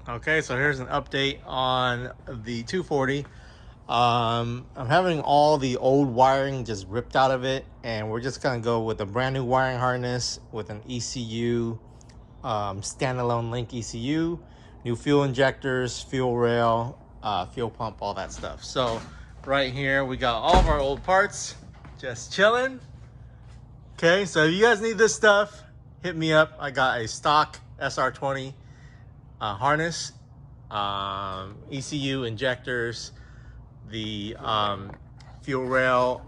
Okay, so here's an update on the 240. I'm having all the old wiring just ripped out of it, and we're just gonna go with a brand new wiring harness with an ECU, standalone link ECU, new fuel injectors, fuel rail, fuel pump, all that stuff. So right here we got all of our old parts just chilling. Okay, so if you guys need this stuff, hit me up. I got a stock SR20 harness, ECU injectors, the fuel rail,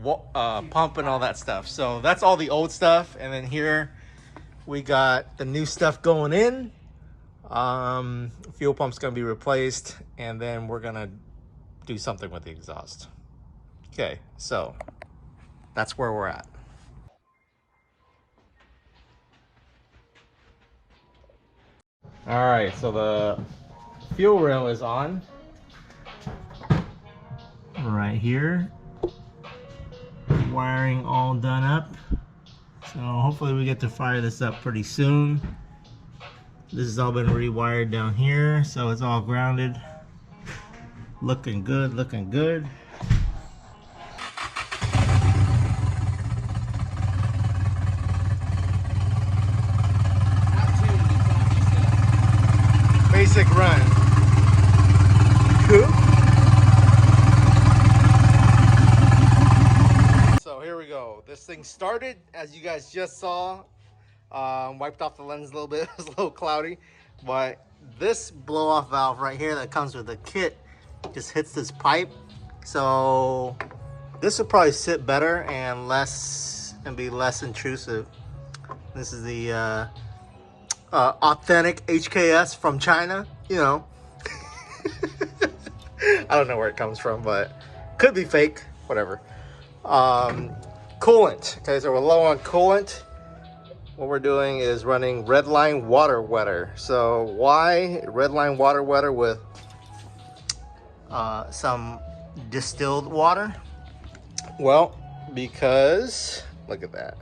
pump and all that stuff. So that's all the old stuff. And then here we got the new stuff going in. Fuel pump's gonna be replaced, and then we're gonna do something with the exhaust. Okay, so that's where we're at. All right, so the fuel rail is on right here. Wiring all done up. So hopefully we get to fire this up pretty soon. This has all been rewired down here, so it's all grounded. Looking good, looking good. Basic run. Cool. So here we go. This thing started, as you guys just saw. Wiped off the lens a little bit. It was a little cloudy, but this blow off valve right here that comes with the kit just hits this pipe. So this will probably sit better and be less intrusive. This is the authentic HKS from China, you know. I don't know where it comes from, but could be fake, whatever. Coolant. Okay, so we're low on coolant. What we're doing is running Redline water wetter. So why Redline water wetter with some distilled water? Well, because look at that.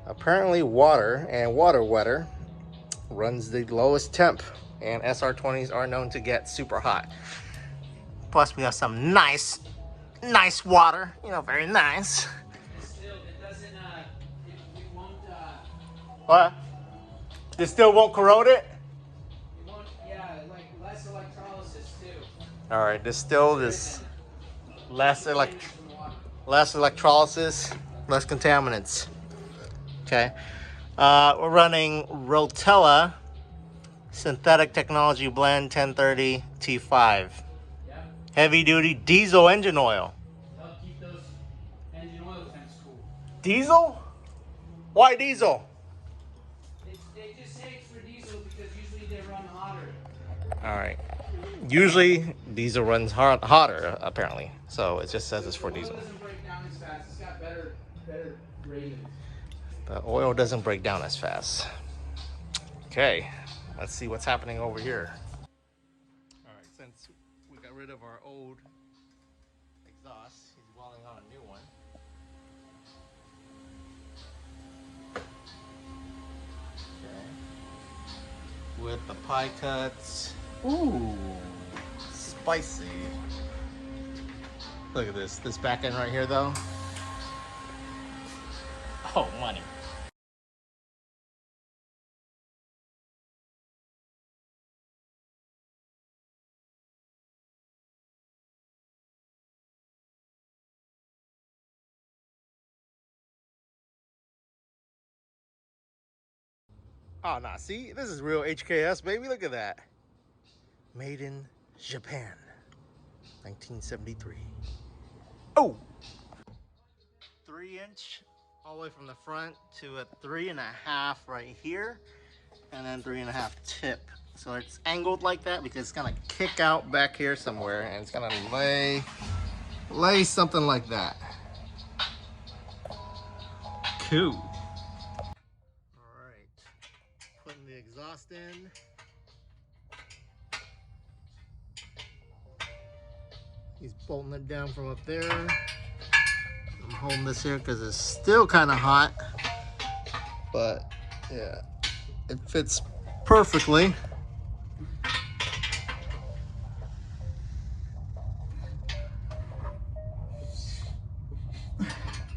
Apparently water and water wetter runs the lowest temp, and SR20s are known to get super hot. Plus we have some nice water, you know, very nice. What? This still won't corrode it? It won't, yeah, like less electrolysis too. All right, distilled is less electrolysis, less contaminants. Okay. We're running Rotella Synthetic Technology Blend 1030 T5. Yeah. Heavy duty diesel engine oil. Help keep those engine oil temps cool. Diesel? Why diesel? They just say it's for diesel because usually they run hotter. All right. Usually diesel runs hotter, apparently. So it just says it's for diesel. The oil doesn't break down as fast. It's got better ratings. The oil doesn't break down as fast. Okay, let's see what's happening over here. All right, since we got rid of our old exhaust, he's welding on a new one. Okay. With the pie cuts. Ooh, spicy. Look at this back end right here though. Oh, money. Oh, nah, see? This is real HKS, baby. Look at that. Made in Japan, 1973. Oh! 3-inch all the way from the front to a 3.5 right here, and then 3.5 tip. So it's angled like that because it's gonna kick out back here somewhere, and it's gonna lay something like that. Cool. All right, putting the exhaust in. He's bolting it down from up there. I'm holding this here because it's still kind of hot, but yeah, it fits perfectly.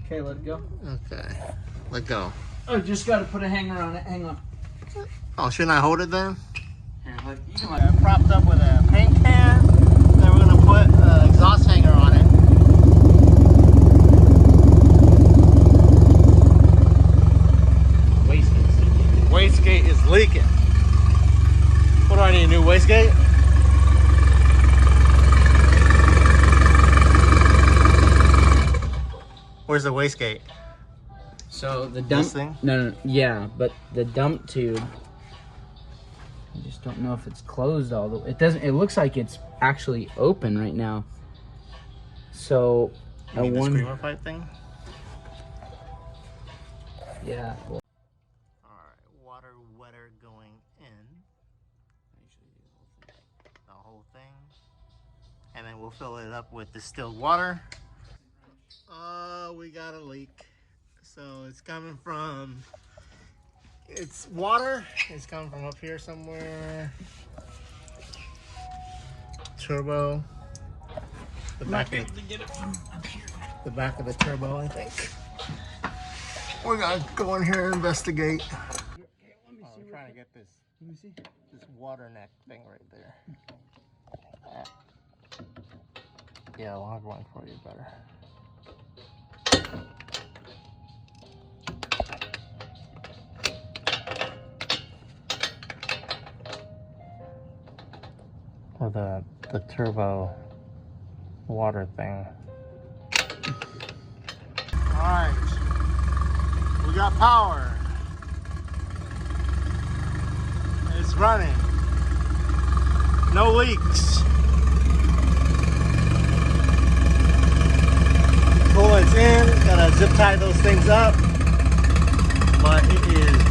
Okay, let it go. Okay, let go. Oh, just got to put a hanger on it. Hang on. Oh, shouldn't I hold it then? Here, you can Propped up with a paint can. Then we're gonna put an exhaust hanger on it. Wastegate is leaking. What do I need, a new wastegate? Where's the wastegate? So the dump. This thing? No, yeah, but the dump tube. I just don't know if it's closed all the way. It doesn't. It looks like it's actually open right now. So You mean the screamer pipe thing? Yeah. Well, Alright, water wetter going in. The whole thing. And then we'll fill it up with distilled water. We got a leak. So it's coming from, it's water. It's coming from up here somewhere. Turbo. The back of, the back of the turbo, I think. We're gonna go in here and investigate. Oh, I'm trying to get this. Let me see. This water neck thing right there. Yeah, longer one for you better. Or the turbo water thing. Alright. We got power. It's running. No leaks. Coolant's in. Gotta zip tie those things up. But it is.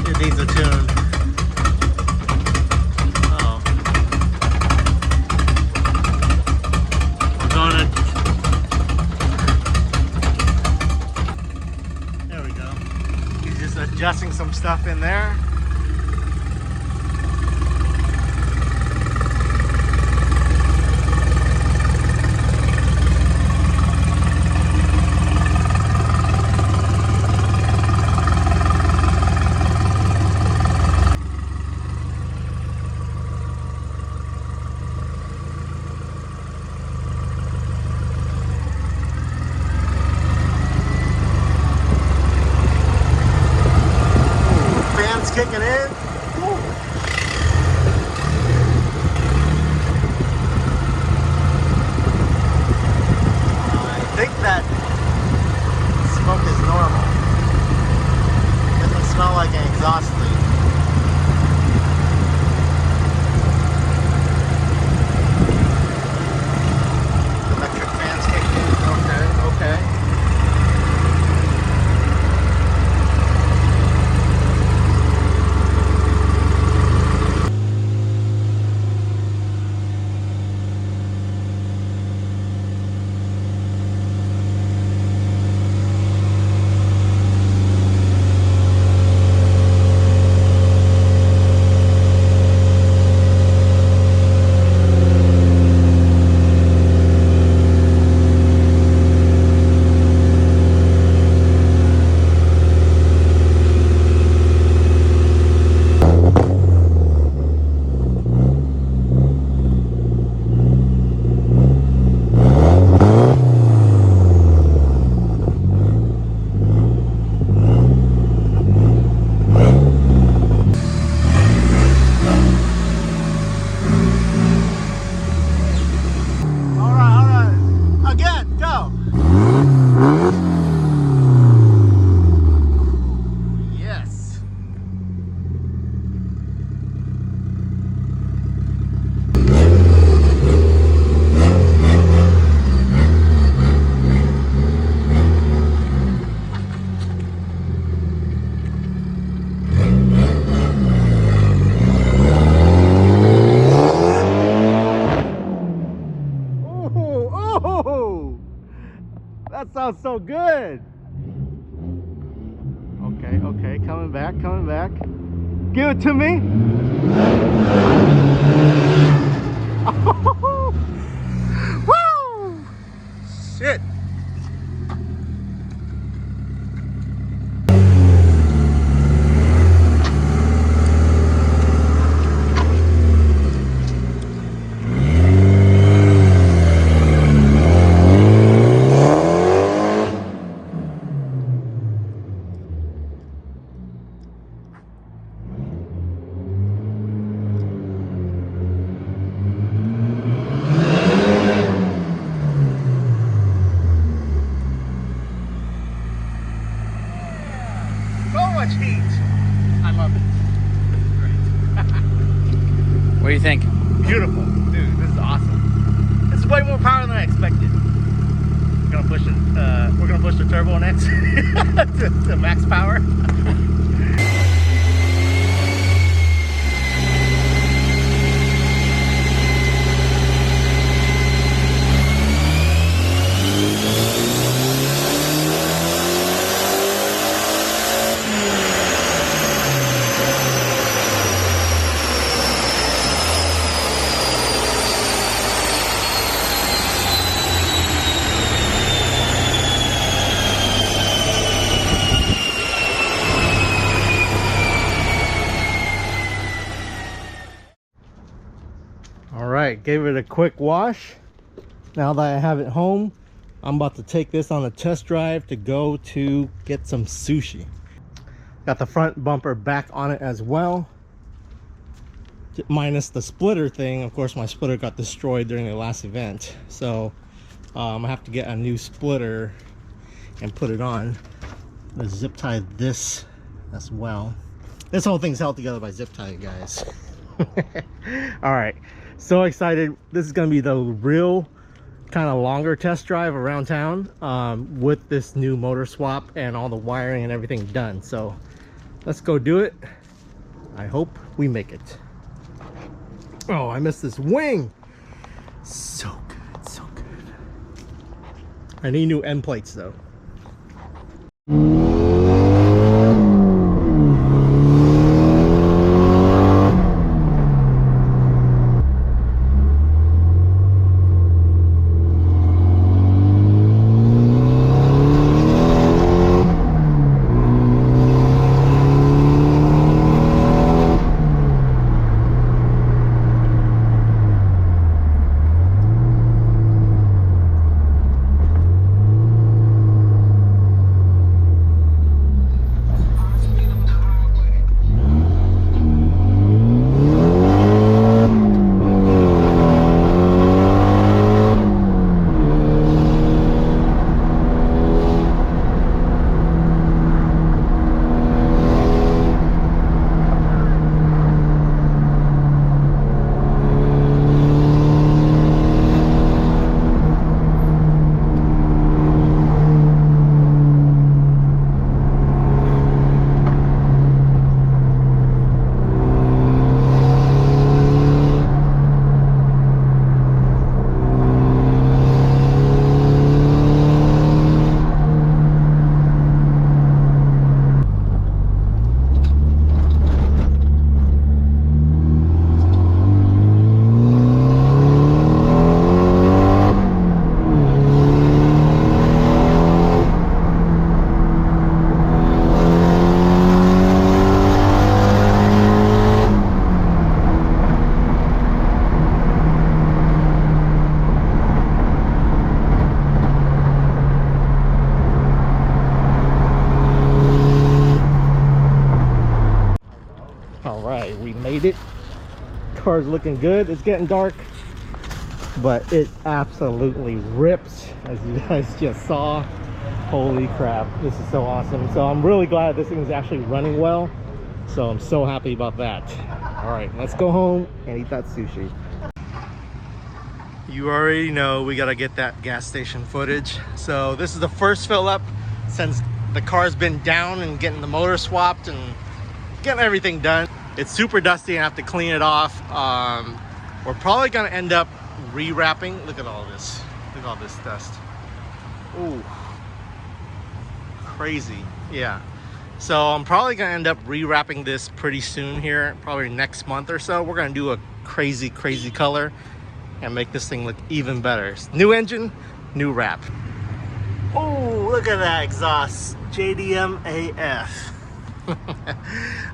It needs a tune. Oh. We're gonna. There we go. He's just adjusting some stuff in there. Kicking in. Ooh. I think that smoke is normal. It doesn't smell like an exhaust leak. Electric fans kicking in. Okay, okay. That sounds so good. Okay, coming back, coming back. Give it to me. Woo! Shit. So much heat. I love it. What do you think? Beautiful, dude. This is awesome. This is way more power than I expected. We're gonna push the turbo next to max power. All right, gave it a quick wash. Now that I have it home, I'm about to take this on a test drive to go to get some sushi. Got the front bumper back on it as well, minus the splitter thing. Of course, my splitter got destroyed during the last event, so I have to get a new splitter and put it on. Let's zip tie this as well. This whole thing's held together by zip tie, guys. All right, so excited. This is gonna be the real kind of longer test drive around town with this new motor swap and all the wiring and everything done. So let's go do it. I hope we make it. Oh, I missed this wing. So good, so good. I need new end plates though. We made it. Car's looking good. It's getting dark, but it absolutely rips, as you guys just saw. Holy crap, this is so awesome. So I'm really glad this thing is actually running well, so I'm so happy about that. All right, let's go home and eat that sushi. You already know we gotta get that gas station footage. So this is the first fill up since the car's been down and getting the motor swapped and getting everything done. It's super dusty and I have to clean it off. We're probably gonna end up rewrapping. Look at all this. Look at all this dust. Ooh, crazy. Yeah, So I'm probably gonna end up rewrapping this pretty soon here, probably next month or so. We're gonna do a crazy color and make this thing look even better. New engine, new wrap. Oh, look at that exhaust, JDM AF.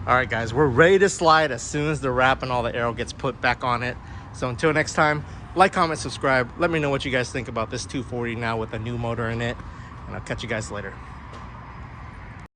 All right, guys, we're ready to slide as soon as the wrap and all the aero gets put back on it. So until next time, like, comment, subscribe. Let me know what you guys think about this 240 now with a new motor in it, and I'll catch you guys later.